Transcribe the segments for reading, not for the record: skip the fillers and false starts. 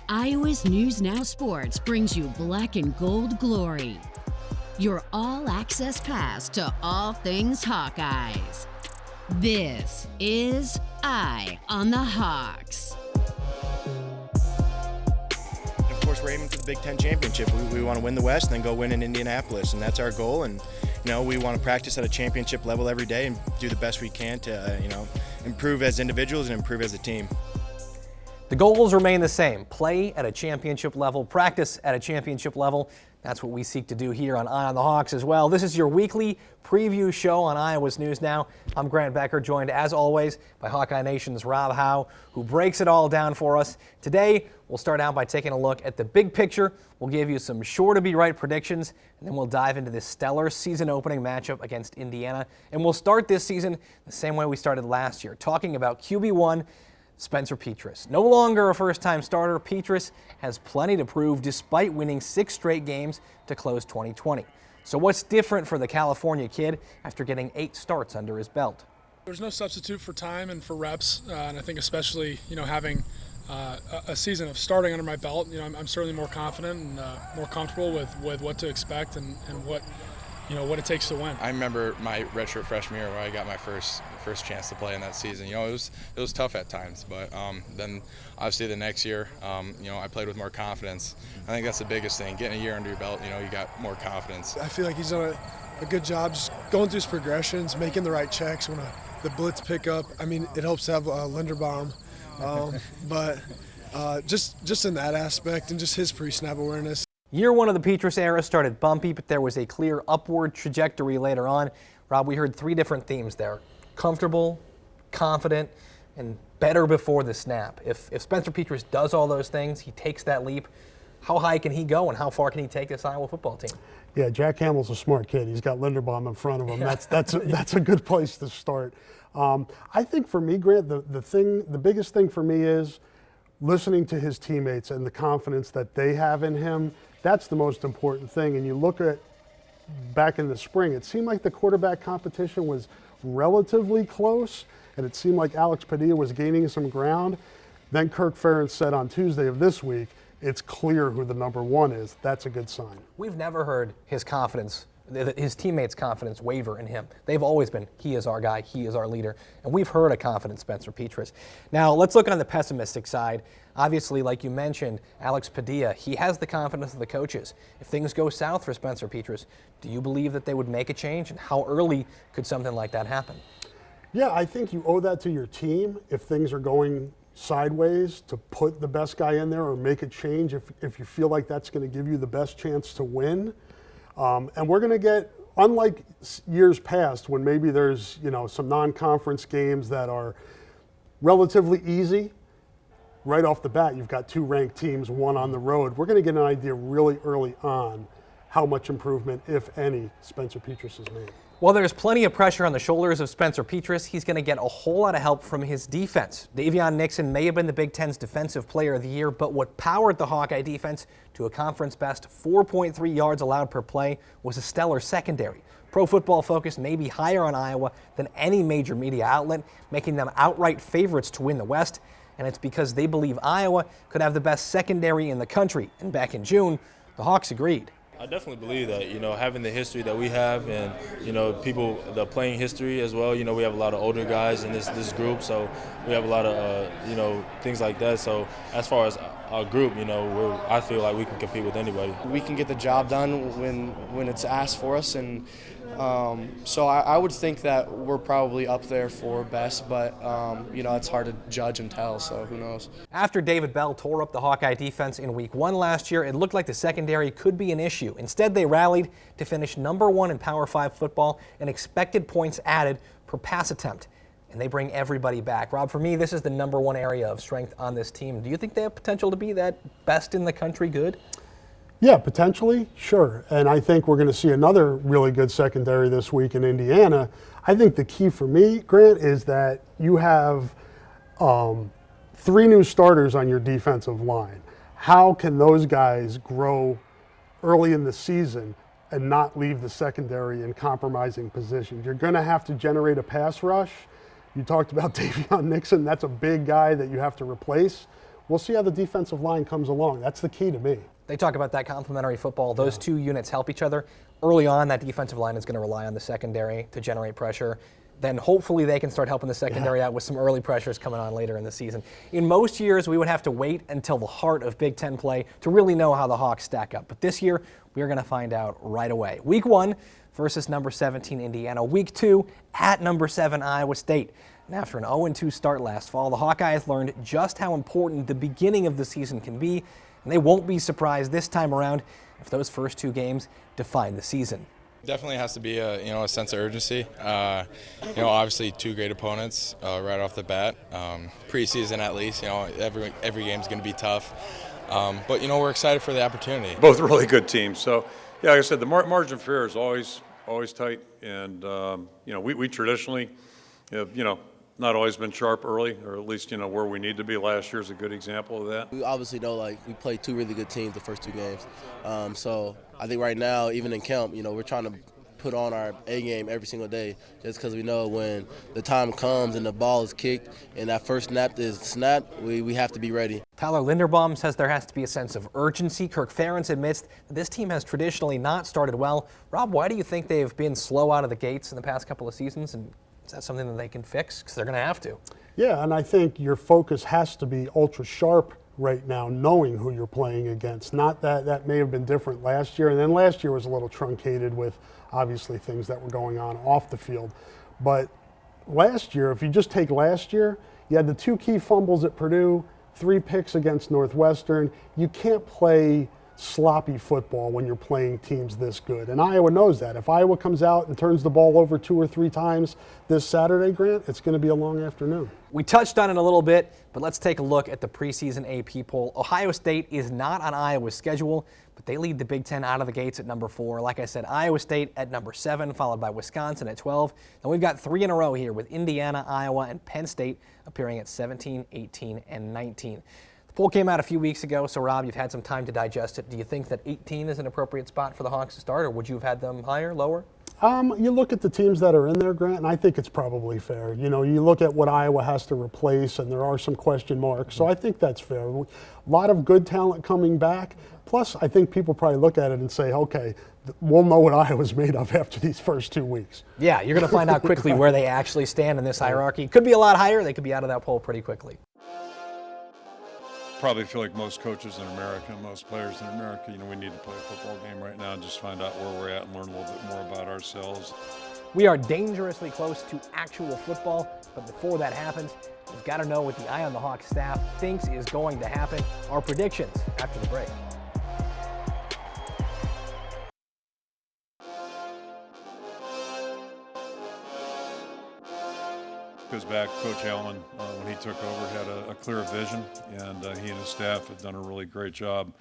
Iowa's News Now Sports brings you black and gold glory. Your all-access pass to all things Hawkeyes. This is Eye on the Hawks. Of course, we're aiming for the Big Ten championship. We want to win the West and then go win in Indianapolis, and that's our goal. And we want to practice at a championship level every day and do the best we can to improve as individuals and improve as a team. The goals remain the same: play at a championship level, practice at a championship level. That's what we seek to do here on Eye on the Hawks as well. This is your weekly preview show on Iowa's News Now. I'm Grant Becker, joined as always by Hawkeye Nation's Rob Howe, who breaks it all down for us. Today, we'll start out by taking a look at the big picture. We'll give you some sure-to-be-right predictions, and then we'll dive into this stellar season-opening matchup against Indiana. And we'll start this season the same way we started last year, talking about QB1, Spencer Petras. No longer a first-time starter, Petras has plenty to prove despite winning 6 straight games to close 2020. So what's different for the California kid after getting 8 starts under his belt? There's no substitute for time and for reps, and I think especially having a season of starting under my belt, I'm certainly more confident and more comfortable with what to expect and what what it takes to win. I remember my redshirt freshman year where I got my first chance to play in that season. It was tough at times, but then obviously the next year, I played with more confidence. I think that's the biggest thing. Getting a year under your belt, you got more confidence. I feel like he's done a good job just going through his progressions, making the right checks when the blitz pick up. I mean, it helps to have Linderbaum, but just in that aspect and just his pre-snap awareness. Year one of the Petras era started bumpy, but there was a clear upward trajectory later on. Rob, we heard 3 different themes there: comfortable, confident, and better before the snap. If Spencer Petras does all those things, he takes that leap, how high can he go and how far can he take this Iowa football team? Yeah, Jack Hamill's a smart kid. He's got Linderbaum in front of him. That's a good place to start. I think for me, Grant, the biggest thing for me is listening to his teammates and the confidence that they have in him. That's the most important thing. And you look at back in the spring, it seemed like the quarterback competition was relatively close, and it seemed like Alex Padilla was gaining some ground. Then Kirk Ferentz said on Tuesday of this week, it's clear who the number 1 is. That's a good sign. We've never heard his teammates' confidence waver in him. They've always been, he is our guy, he is our leader. And we've heard a confident Spencer Petras. Now, let's look on the pessimistic side. Obviously, like you mentioned, Alex Padilla, he has the confidence of the coaches. If things go south for Spencer Petras, do you believe that they would make a change? And how early could something like that happen? Yeah, I think you owe that to your team if things are going sideways, to put the best guy in there or make a change if you feel like that's going to give you the best chance to win. And we're going to get, unlike years past when maybe there's some non-conference games that are relatively easy, right off the bat you've got 2 ranked teams, 1 on the road. We're going to get an idea really early on how much improvement, if any, Spencer Petras has made. Well, there's plenty of pressure on the shoulders of Spencer Petras. He's going to get a whole lot of help from his defense. Davion Nixon may have been the Big Ten's Defensive Player of the Year, but what powered the Hawkeye defense to a conference-best 4.3 yards allowed per play was a stellar secondary. Pro Football Focus may be higher on Iowa than any major media outlet, making them outright favorites to win the West, and it's because they believe Iowa could have the best secondary in the country. And back in June, the Hawks agreed. I definitely believe that, having the history that we have and, people, the playing history as well, we have a lot of older guys in this group, so we have a lot of, things like that. So as far as our group, I feel like we can compete with anybody. We can get the job done when it's asked for us, and so I would think that we're probably up there for best, but, it's hard to judge and tell, so who knows. After David Bell tore up the Hawkeye defense in Week 1 last year, it looked like the secondary could be an issue. Instead, they rallied to finish number 1 in Power 5 football and expected points added per pass attempt. And they bring everybody back. Rob, for me, this is the number 1 area of strength on this team. Do you think they have potential to be that best in the country good? Yeah, potentially, sure. And I think we're going to see another really good secondary this week in Indiana. I think the key for me, Grant, is that you have 3 new starters on your defensive line. How can those guys grow early in the season and not leave the secondary in compromising positions? You're going to have to generate a pass rush. You talked about Davion Nixon. That's a big guy that you have to replace. we'll see how the defensive line comes along. That's the key to me. They talk about that complementary football. Those two units help each other. Early on, that defensive line is going to rely on the secondary to generate pressure. Then hopefully they can start helping the secondary out with some early pressures coming on later in the season. In most years, we would have to wait until the heart of Big Ten play to really know how the Hawks stack up. But this year, we're going to find out right away. Week 1 versus number 17 Indiana. Week 2 at number 7 Iowa State. And after an 0-2 start last fall, the Hawkeyes learned just how important the beginning of the season can be, and they won't be surprised this time around if those first 2 games define the season. Definitely has to be a sense of urgency. Obviously 2 great opponents right off the bat. Preseason at least, every game's going to be tough. But we're excited for the opportunity. Both really good teams. So, yeah, like I said, the margin for error is always tight, and we traditionally have not always been sharp early, or at least where we need to be. Last year is a good example of that. We obviously know we played 2 really good teams the first 2 games. So I think right now, even in camp, we're trying to put on our A game every single day, just because we know when the time comes and the ball is kicked and that first snap is snapped, we have to be ready. Tyler Linderbaum says there has to be a sense of urgency. Kirk Ferentz admits that this team has traditionally not started well. Rob, why do you think they've been slow out of the gates in the past couple of seasons, and is that something that they can fix? Because they're going to have to. Yeah, and I think your focus has to be ultra sharp right now, knowing who you're playing against. Not that may have been different last year, and then last year was a little truncated with obviously things that were going on off the field. But last year, if you just take last year, you had the 2 key fumbles at Purdue, 3 picks against Northwestern. You can't play sloppy football when you're playing teams this good. And Iowa knows that. If Iowa comes out and turns the ball over 2 or 3 times this Saturday, Grant, it's going to be a long afternoon. We touched on it a little bit, but let's take a look at the preseason AP poll. Ohio State is not on Iowa's schedule, but they lead the Big Ten out of the gates at number 4. Like I said, Iowa State at number 7, followed by Wisconsin at 12. And we've got 3 in a row here with Indiana, Iowa, and Penn State appearing at 17, 18, and 19. Poll came out a few weeks ago, so Rob, you've had some time to digest it. Do you think that 18 is an appropriate spot for the Hawks to start, or would you have had them higher, lower? You look at the teams that are in there, Grant, and I think it's probably fair. You look at what Iowa has to replace, and there are some question marks, so I think that's fair. A lot of good talent coming back. Plus, I think people probably look at it and say, okay, we'll know what Iowa's made of after these first 2 weeks. Yeah, you're going to find out quickly where they actually stand in this hierarchy. Could be a lot higher. They could be out of that poll pretty quickly. Probably feel like most coaches in America, most players in America, we need to play a football game right now and just find out where we're at and learn a little bit more about ourselves. We are dangerously close to actual football, but before that happens, we've got to know what the Eye on the Hawk staff thinks is going to happen. Our predictions after the break. Goes back, Coach Allen, when he took over, had a clear vision, and he and his staff have done a really great job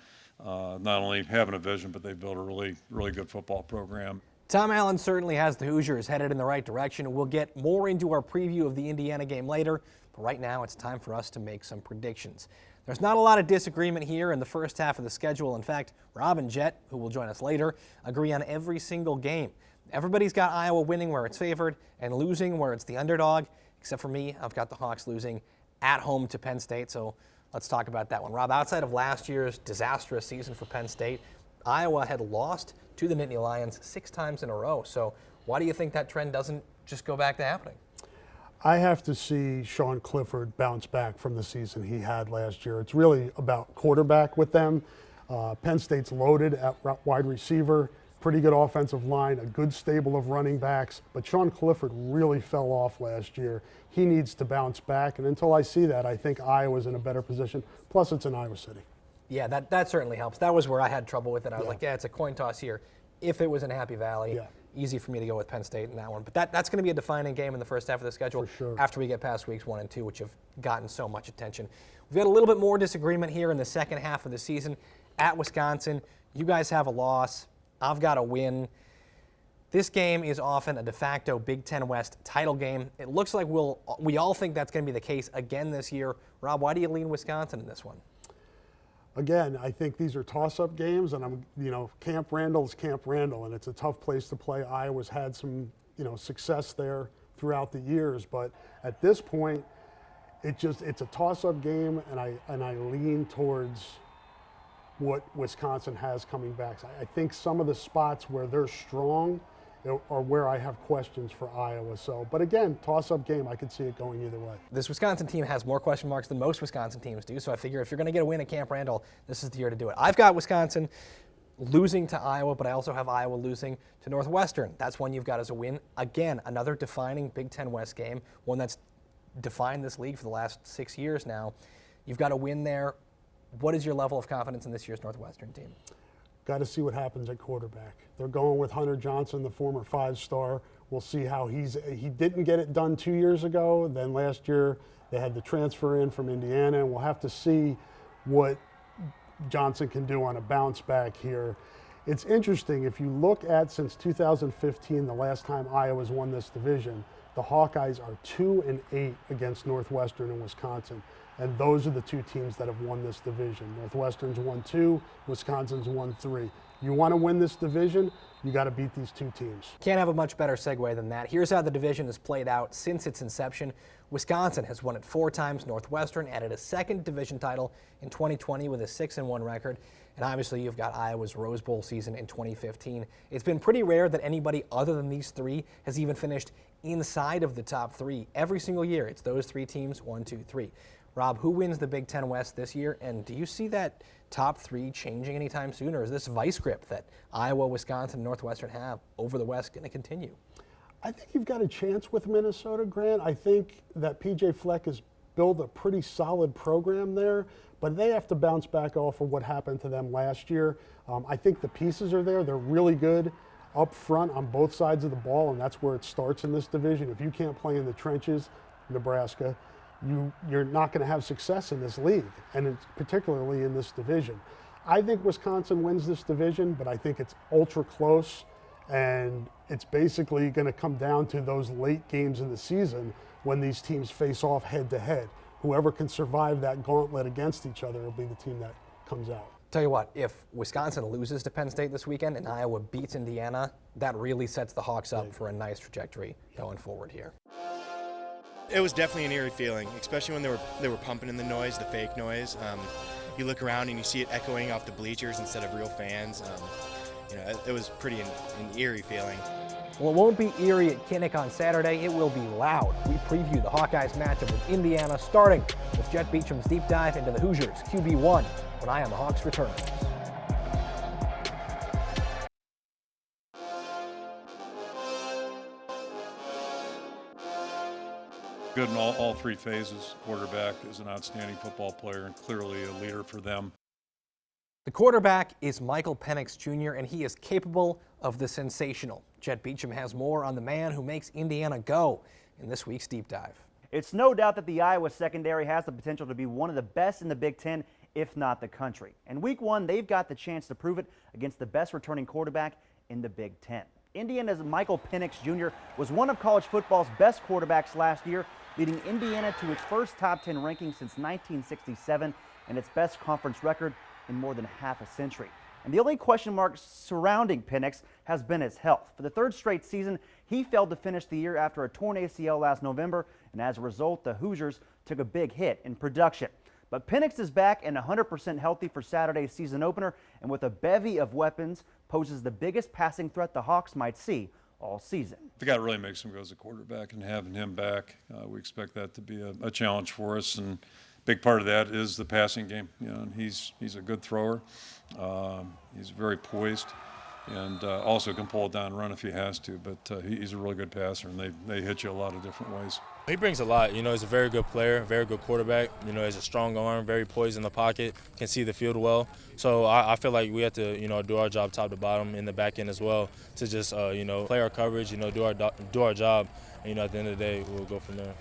not only having a vision, but they've built a really, really good football program. Tom Allen certainly has the Hoosiers headed in the right direction. We'll get more into our preview of the Indiana game later, but right now it's time for us to make some predictions. There's not a lot of disagreement here in the first half of the schedule. In fact, Rob and Jet, who will join us later, agree on every single game. Everybody's got Iowa winning where it's favored and losing where it's the underdog. Except for me, I've got the Hawks losing at home to Penn State, so let's talk about that one. Rob, outside of last year's disastrous season for Penn State, Iowa had lost to the Nittany Lions 6 times in a row. So why do you think that trend doesn't just go back to happening? I have to see Sean Clifford bounce back from the season he had last year. It's really about quarterback with them. Penn State's loaded at wide receiver. Pretty good offensive line, a good stable of running backs, but Sean Clifford really fell off last year. He needs to bounce back, and until I see that, I think Iowa's in a better position. Plus, it's in Iowa City. Yeah, that certainly helps. That was where I had trouble with it. I was like, yeah, it's a coin toss here. If it was in Happy Valley, easy for me to go with Penn State in that one. But that's going to be a defining game in the first half of the schedule after we get past weeks 1 and 2, which have gotten so much attention. We've got a little bit more disagreement here in the second half of the season at Wisconsin. You guys have a loss. I've got a win. This game is often a de facto Big Ten West title game. It looks like we all think that's going to be the case again this year. Rob, why do you lean Wisconsin in this one? Again, I think these are toss-up games, and Camp Randall's Camp Randall, and it's a tough place to play. Iowa's had some, success there throughout the years, but at this point, it's a toss-up game, and I lean towards what Wisconsin has coming back. I think some of the spots where they're strong are where I have questions for Iowa. So, but again, toss-up game, I could see it going either way. This Wisconsin team has more question marks than most Wisconsin teams do, so I figure if you're going to get a win at Camp Randall, this is the year to do it. I've got Wisconsin losing to Iowa, but I also have Iowa losing to Northwestern. That's one you've got as a win. Again, another defining Big Ten West game, one that's defined this league for the last 6 years now. You've got a win there. What is your level of confidence in this year's Northwestern team? Got to see what happens at quarterback. They're going with Hunter Johnson, the former 5-star. We'll see how he didn't get it done 2 years ago. Then last year they had the transfer in from Indiana, and we'll have to see what Johnson can do on a bounce back here. It's interesting, if you look at since 2015, the last time Iowa's won this division, the Hawkeyes are 2-8 against Northwestern and Wisconsin. And those are the two teams that have won this division. Northwestern's won 2, Wisconsin's won 3. You want to win this division, you got to beat these two teams. Can't have a much better segue than that. Here's how the division has played out since its inception. Wisconsin has won it 4 times. Northwestern added a second division title in 2020 with a 6-1 record. And obviously you've got Iowa's Rose Bowl season in 2015. It's been pretty rare that anybody other than these 3 has even finished inside of the top 3. Every single year, it's those 3 teams, 1, 2, 3. Rob, who wins the Big Ten West this year, and do you see that top 3 changing anytime soon, or is this vice grip that Iowa, Wisconsin, and Northwestern have over the West going to continue? I think you've got a chance with Minnesota, Grant. I think that P.J. Fleck has built a pretty solid program there, but they have to bounce back off of what happened to them last year. I think the pieces are there. They're really good up front on both sides of the ball, and that's where it starts in this division. If you can't play in the trenches, Nebraska, you're not going to have success in this league, and it's particularly in this division. I think Wisconsin wins this division, but I think it's ultra close, and it's basically going to come down to those late games in the season when these teams face off head-to-head. Whoever can survive that gauntlet against each other will be the team that comes out. Tell you what, if Wisconsin loses to Penn State this weekend and Iowa beats Indiana, that really sets the Hawks up for a nice trajectory going forward here. It was definitely an eerie feeling, especially when they were pumping in the noise, the fake noise. You look around and you see it echoing off the bleachers instead of real fans. It was pretty an eerie feeling. Well, it won't be eerie at Kinnick on Saturday. It will be loud. We preview the Hawkeyes matchup with Indiana, starting with Jet Beecham's deep dive into the Hoosiers QB1 when I Am the Hawks returns. Good in all 3 phases. Quarterback is an outstanding football player and clearly a leader for them. The quarterback is Michael Penix Jr., and he is capable of the sensational. Jet Beecham has more on the man who makes Indiana go in this week's Deep Dive. It's no doubt that the Iowa secondary has the potential to be one of the best in the Big Ten, if not the country. In Week 1, they've got the chance to prove it against the best returning quarterback in the Big Ten. Indiana's Michael Penix Jr. was one of college football's best quarterbacks last year, leading Indiana to its first top 10 ranking since 1967 and its best conference record in more than half a century. And the only question mark surrounding Penix has been his health. For the 3rd straight season, he failed to finish the year after a torn ACL last November, and as a result, the Hoosiers took a big hit in production. But Penix is back and 100% healthy for Saturday's season opener, and with a bevy of weapons, poses the biggest passing threat the Hawks might see all season. The guy really makes him go as a quarterback, and having him back, we expect that to be a challenge for us. And big part of that is the passing game. And he's a good thrower. He's very poised, and also can pull it down and run if he has to. But he's a really good passer, and they hit you a lot of different ways. He brings a lot. He's a very good player, very good quarterback. He has a strong arm, very poised in the pocket, can see the field well. So I feel like we have to, do our job top to bottom in the back end as well to just, play our coverage, do our job. And, at the end of the day, we'll go from there.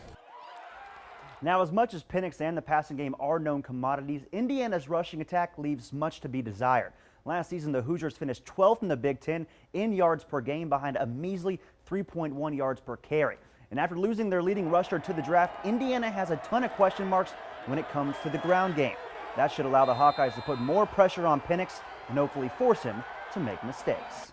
Now, as much as Penix and the passing game are known commodities, Indiana's rushing attack leaves much to be desired. Last season, the Hoosiers finished 12th in the Big Ten in yards per game behind a measly 3.1 yards per carry. And after losing their leading rusher to the draft, Indiana has a ton of question marks when it comes to the ground game. That should allow the Hawkeyes to put more pressure on Penix and hopefully force him to make mistakes.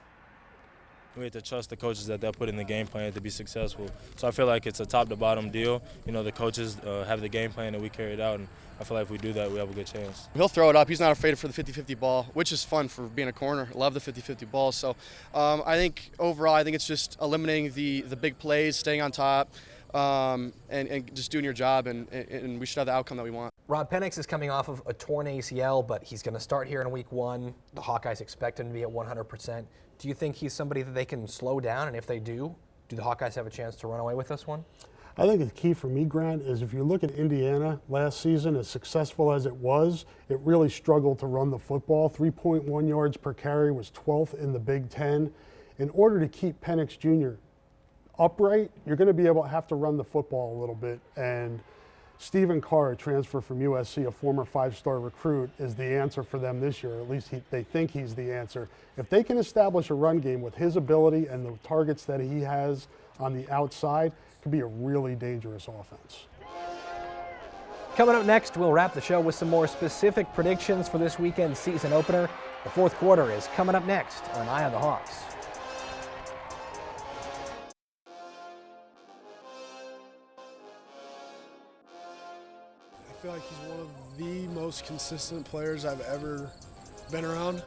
We have to trust the coaches that they'll put in the game plan to be successful. So I feel like it's a top-to-bottom deal. You know, the coaches have the game plan and we carry it out, and I feel like if we do that, we have a good chance. He'll throw it up. He's not afraid for the 50-50 ball, which is fun for being a corner. Love the 50-50 ball. So I think overall, I think it's just eliminating the big plays, staying on top, and just doing your job, and we should have the outcome that we want. Rob Penix is coming off of a torn ACL, but he's going to start here in week 1. The Hawkeyes expect him to be at 100%. Do you think he's somebody that they can slow down? And if they do the Hawkeyes have a chance to run away with this one? I think the key for me, Grant, is if you look at Indiana last season, as successful as it was, it really struggled to run the football. 3.1 yards per carry was 12th in the Big Ten. In order to keep Penix Jr. upright, you're going to be able to have to run the football a little bit. And Stephen Carr, a transfer from USC, a former 5-star recruit, is the answer for them this year. At least they think he's the answer. If they can establish a run game with his ability and the targets that he has on the outside, it could be a really dangerous offense. Coming up next, we'll wrap the show with some more specific predictions for this weekend's season opener. The fourth quarter is coming up next on Eye on the Hawks. I feel like he's one of the most consistent players I've ever been around.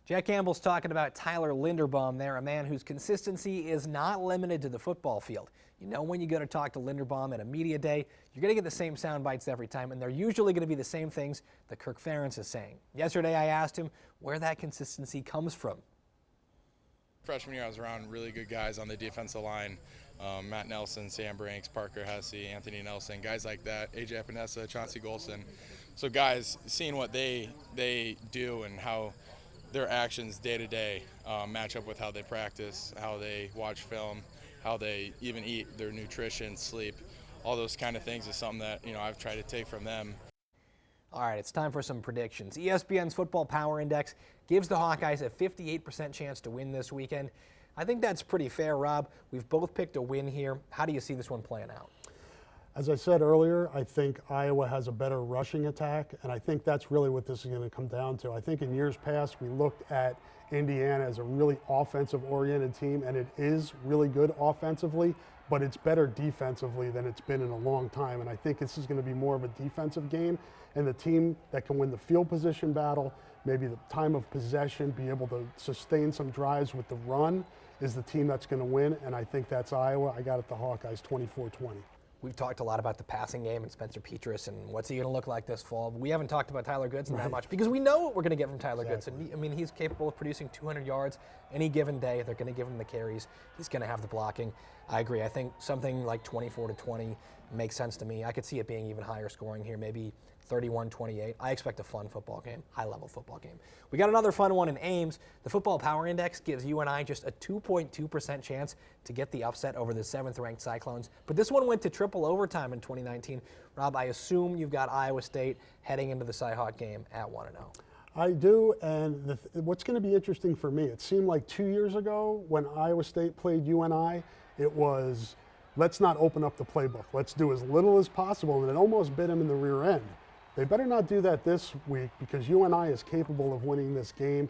Jack Campbell's talking about Tyler Linderbaum there, a man whose consistency is not limited to the football field. You know, when you go to talk to Linderbaum at a media day, you're going to get the same sound bites every time, and they're usually going to be the same things that Kirk Ferentz is saying. Yesterday I asked him where that consistency comes from. Freshman year, I was around really good guys on the defensive line. Matt Nelson, Sam Branks, Parker Hesse, Anthony Nelson, guys like that, AJ Epinesa, Chauncey Golson. So guys, seeing what they do and how their actions day to day match up with how they practice, how they watch film, how they even eat, their nutrition, sleep, all those kind of things is something that, you know, I've tried to take from them. All right, it's time for some predictions. ESPN's Football Power Index gives the Hawkeyes a 58% chance to win this weekend. I think that's pretty fair, Rob. We've both picked a win here. How do you see this one playing out? As I said earlier, I think Iowa has a better rushing attack, and I think that's really what this is going to come down to. I think in years past we looked at Indiana as a really offensive-oriented team, and it is really good offensively, but it's better defensively than it's been in a long time. And I think this is going to be more of a defensive game, and the team that can win the field position battle, maybe the time of possession, be able to sustain some drives with the run, is the team that's going to win, and I think that's Iowa. I got it the Hawkeyes 24-20. We've talked a lot about the passing game and Spencer Petras and what's he going to look like this fall. But we haven't talked about Tyler Goodson that much because we know what we're going to get from Tyler Goodson. I mean, he's capable of producing 200 yards any given day. They're going to give him the carries. He's going to have the blocking. I agree. I think something like 24-20 makes sense to me. I could see it being even higher scoring here, maybe 31-28. I expect a fun football game, high-level football game. We got another fun one in Ames. The Football Power Index gives you and I just a 2.2% chance to get the upset over the 7th-ranked Cyclones. But this one went to triple overtime in 2019. Rob, I assume you've got Iowa State heading into the Cy-Hawk game at 1-0. I do, and what's going to be interesting for me, it seemed like 2 years ago when Iowa State played UNI, it was, let's not open up the playbook. Let's do as little as possible, and it almost bit them in the rear end. They better not do that this week because UNI is capable of winning this game.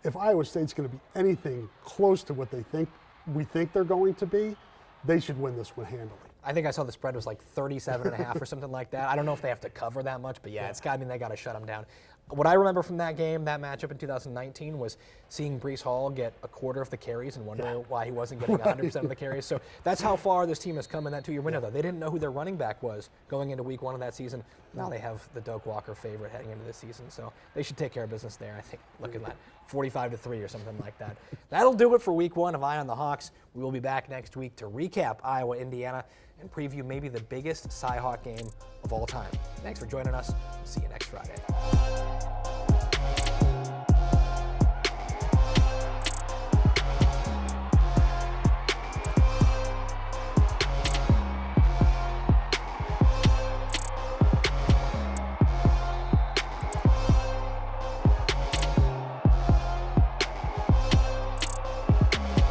If Iowa State's going to be anything close to what we think they're going to be, they should win this one handily. I think I saw the spread was like 37.5 or something like that. I don't know if they have to cover that much, but yeah, it's got to mean they got to shut them down. What I remember from that game, that matchup in 2019, was seeing Breece Hall get a quarter of the carries and wondering why he wasn't getting 100% of the carries. So that's how far this team has come in that 2-year window, though. They didn't know who their running back was going into week 1 of that season. Now they have the Doak Walker favorite heading into this season, so they should take care of business there. I think looking at 45-3 or something like that. That'll do it for week 1 of Eye on the Hawks. We will be back next week to recap Iowa, Indiana, and preview maybe the biggest Cy-Hawk game of all time. Thanks for joining us. See you next Friday.